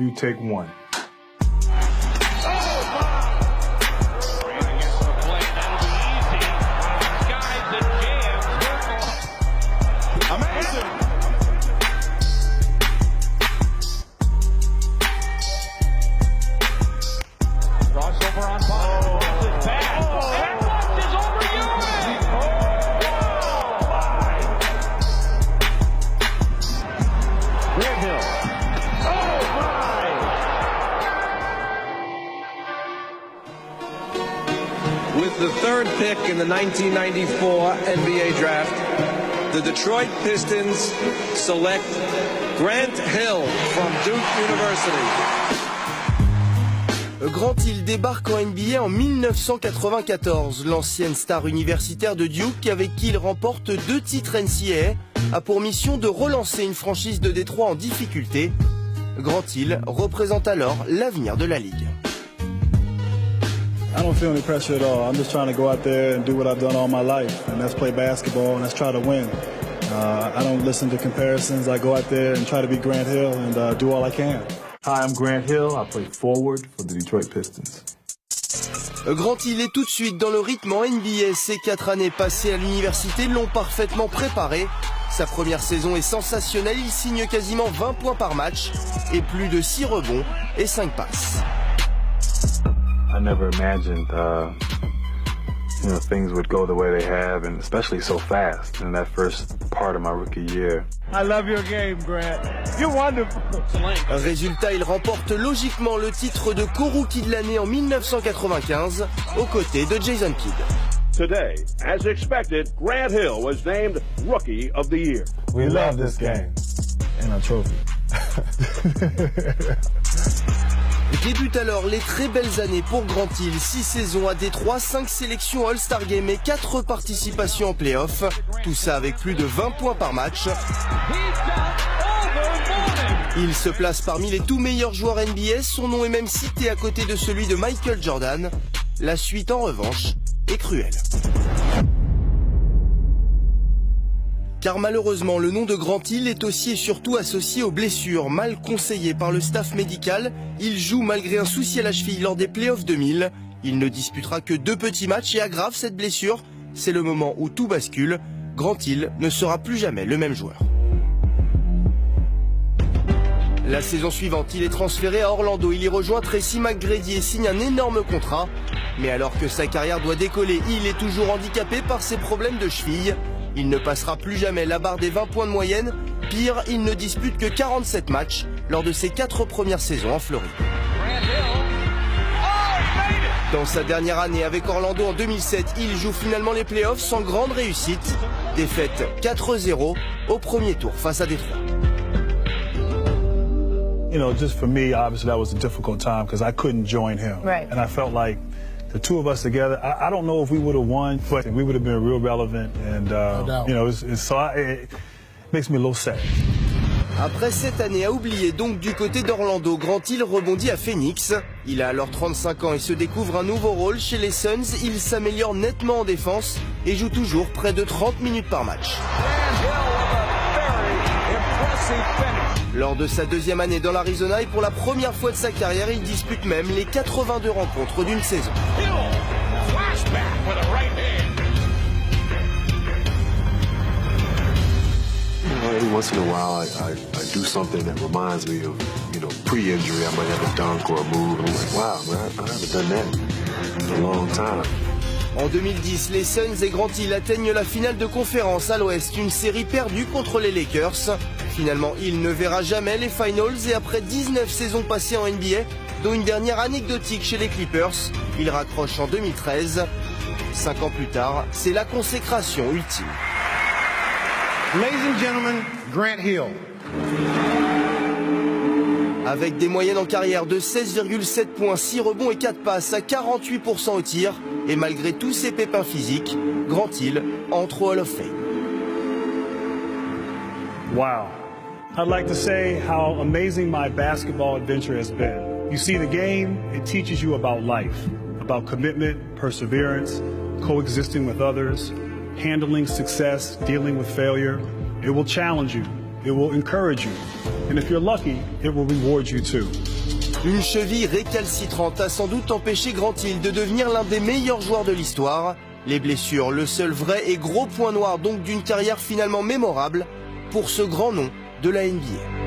You take one. With the third pick in the 1994 NBA draft, the Detroit Pistons select Grant Hill from Duke University. Grant Hill débarque en NBA en 1994. L'ancienne star universitaire de Duke, avec qui il remporte 2 titres NCAA, a pour mission de relancer une franchise de Détroit en difficulté. Grant Hill représente alors l'avenir de la ligue. I don't feel any pressure at all. I'm just trying to go out there and do what I've done all my life, and that's play basketball and that's try to win. I don't listen to comparisons. I go out there and try to be Grant Hill and do all I can. Hi, I'm Grant Hill. I play forward for the Detroit Pistons. Grant Hill est tout de suite dans le rythme en NBA. Ses 4 années passées à l'université l'ont parfaitement préparé. Sa première saison est sensationnelle. Il signe quasiment 20 points par match et plus de 6 rebonds et 5 passes. I never imagined, things would go the way they have, and especially so fast in that first part of my rookie year. I love your game, Grant. You're wonderful. Résultat, il remporte logiquement le titre de co-rookie de l'année en 1995, aux côtés de Jason Kidd. Today, as expected, Grant Hill was named Rookie of the Year. We love this game and a trophy. Débutent alors les très belles années pour Grant Hill. 6 saisons à Détroit, 5 sélections All-Star Game et 4 participations en play-off. Tout ça avec plus de 20 points par match. Il se place parmi les tout meilleurs joueurs NBA. Son nom est même cité à côté de celui de Michael Jordan. La suite, en revanche, est cruelle. Car malheureusement, le nom de Grant Hill est aussi et surtout associé aux blessures. Mal conseillé par le staff médical, il joue malgré un souci à la cheville lors des playoffs 2000. Il ne disputera que 2 petits matchs et aggrave cette blessure. C'est le moment où tout bascule. Grant Hill ne sera plus jamais le même joueur. La saison suivante, il est transféré à Orlando. Il y rejoint Tracy McGrady et signe un énorme contrat. Mais alors que sa carrière doit décoller, il est toujours handicapé par ses problèmes de cheville. Il ne passera plus jamais la barre des 20 points de moyenne. Pire, il ne dispute que 47 matchs lors de ses 4 premières saisons en Floride. Dans sa dernière année avec Orlando en 2007, il joue finalement les playoffs sans grande réussite. Défaite 4-0 au premier tour face à Détroit. Just for me, obviously that was a difficult time because I couldn't join him. Right. And I felt like the two of us together, I don't know if we would have won, but we would have been real relevant. And, it makes me a little sad. Après cette année à oublier donc du côté d'Orlando, Grant Hill rebondit à Phoenix. Il a alors 35 ans et se découvre un nouveau rôle chez les Suns. Il s'améliore nettement en défense et joue toujours près de 30 minutes par match. Lors de sa 2e année dans l'Arizona et pour la première fois de sa carrière, il dispute même les 82 rencontres d'une saison. Every once in a while, I do something that reminds me of, pre-injury. I might have a dunk or a move, and I'm like, wow, man, I haven't done that in a long time. En 2010, les Suns et Grant Hill atteignent la finale de conférence à l'Ouest, une série perdue contre les Lakers. Finalement, il ne verra jamais les Finals et après 19 saisons passées en NBA, dont une dernière anecdotique chez les Clippers, il raccroche en 2013. 5 ans plus tard, c'est la consécration ultime. Ladies and gentlemen, Grant Hill. Avec des moyennes en carrière de 16,7 points, 6 rebonds et 4 passes à 48% au tir, et malgré tous ses pépins physiques, Grant Hill entre au Hall of Fame. Wow. I'd like to say how amazing my basketball adventure has been. You see, the game, it teaches you about life, about commitment, perseverance, coexisting with others, handling success, dealing with failure. It will challenge you, it will encourage you. And if you're lucky, it will reward you too. Une cheville récalcitrante a sans doute empêché Grant Hill de devenir l'un des meilleurs joueurs de l'histoire. Les blessures, le seul vrai et gros point noir donc d'une carrière finalement mémorable pour ce grand nom de la NBA.